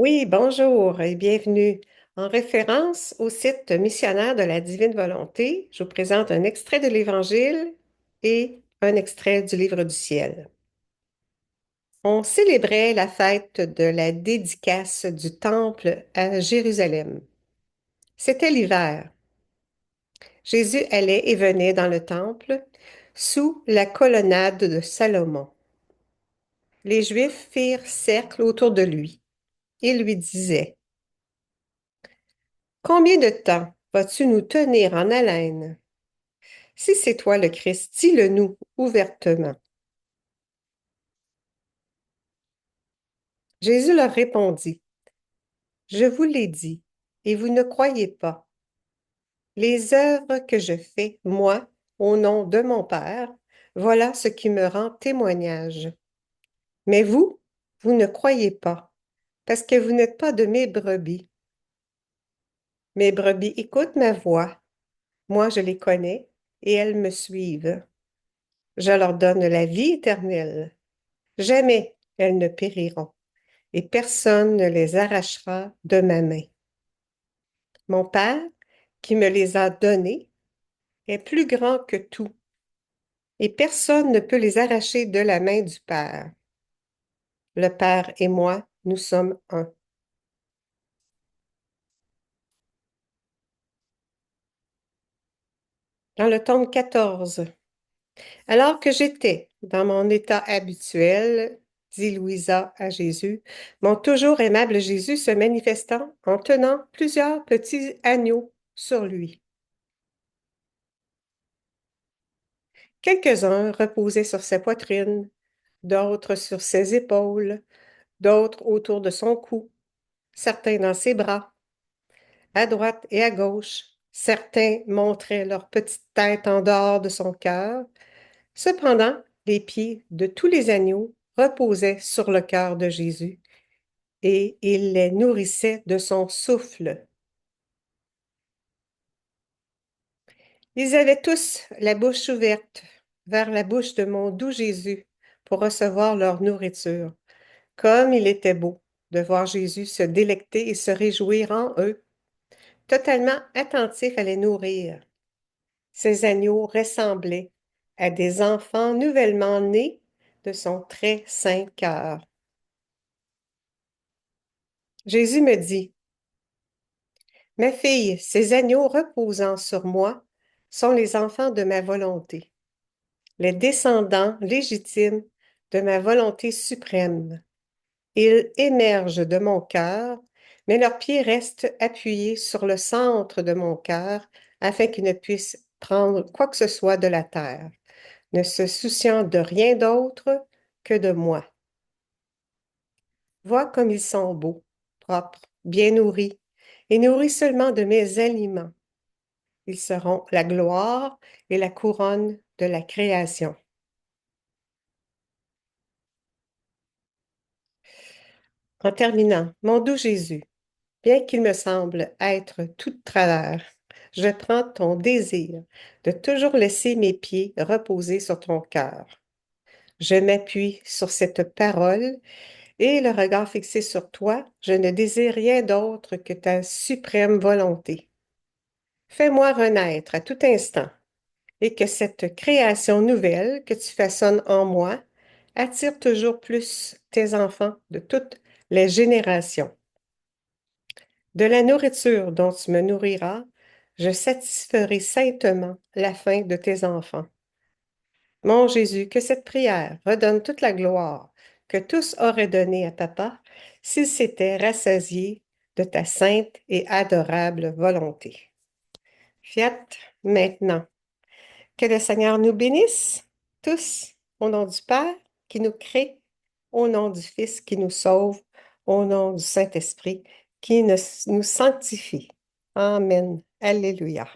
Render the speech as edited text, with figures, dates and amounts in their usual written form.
Oui, bonjour et bienvenue. En référence au site missionnaire de la Divine Volonté, je vous présente un extrait de l'Évangile et un extrait du Livre du ciel. On célébrait la fête de la dédicace du Temple à Jérusalem. C'était l'hiver. Jésus allait et venait dans le Temple sous la colonnade de Salomon. Les Juifs firent cercle autour de lui. Ils lui disaient: Combien de temps vas-tu nous tenir en haleine? Si c'est toi le Christ, dis-le-nous ouvertement. Jésus leur répondit: Je vous l'ai dit, et vous ne croyez pas. Les œuvres que je fais, moi, au nom de mon Père, voilà ce qui me rend témoignage. Mais vous, vous ne croyez pas, parce que vous n'êtes pas de mes brebis. Mes brebis écoutent ma voix. Moi, je les connais, et elles me suivent. Je leur donne la vie éternelle. Jamais elles ne périront, et personne ne les arrachera de ma main. Mon Père, qui me les a donnés, est plus grand que tout, et personne ne peut les arracher de la main du Père. Le Père et moi, nous sommes un. Dans le tome 14. Alors que j'étais dans mon état habituel, dit Louisa à Jésus, mon toujours aimable Jésus se manifestant en tenant plusieurs petits agneaux sur lui. Quelques-uns reposaient sur sa poitrine, d'autres sur ses épaules, d'autres autour de son cou, certains dans ses bras, à droite et à gauche. Certains montraient leur petite tête en dehors de son cœur. Cependant, les pieds de tous les agneaux reposaient sur le cœur de Jésus, et il les nourrissait de son souffle. Ils avaient tous la bouche ouverte vers la bouche de mon doux Jésus pour recevoir leur nourriture. Comme il était beau de voir Jésus se délecter et se réjouir en eux, totalement attentif à les nourrir. Ces agneaux ressemblaient à des enfants nouvellement nés de son très saint cœur. Jésus me dit: Ma fille, ces agneaux reposant sur moi sont les enfants de ma volonté, les descendants légitimes de ma volonté suprême. Ils émergent de mon cœur, mais leurs pieds restent appuyés sur le centre de mon cœur afin qu'ils ne puissent prendre quoi que ce soit de la terre, ne se souciant de rien d'autre que de moi. Vois comme ils sont beaux, propres, bien nourris, et nourris seulement de mes aliments. Ils seront la gloire et la couronne de la création. En terminant, mon doux Jésus, bien qu'il me semble être tout de travers, je prends ton désir de toujours laisser mes pieds reposer sur ton cœur. Je m'appuie sur cette parole et le regard fixé sur toi, je ne désire rien d'autre que ta suprême volonté. Fais-moi renaître à tout instant et que cette création nouvelle que tu façonnes en moi attire toujours plus tes enfants de toutes les générations. De la nourriture dont tu me nourriras, je satisferai saintement la faim de tes enfants. Mon Jésus, que cette prière redonne toute la gloire que tous auraient donnée à Papa s'il s'était rassasié de ta sainte et adorable volonté. Fiat maintenant. Que le Seigneur nous bénisse tous au nom du Père qui nous crée, au nom du Fils qui nous sauve, au nom du Saint-Esprit qui nous sanctifie. Amen. Alléluia.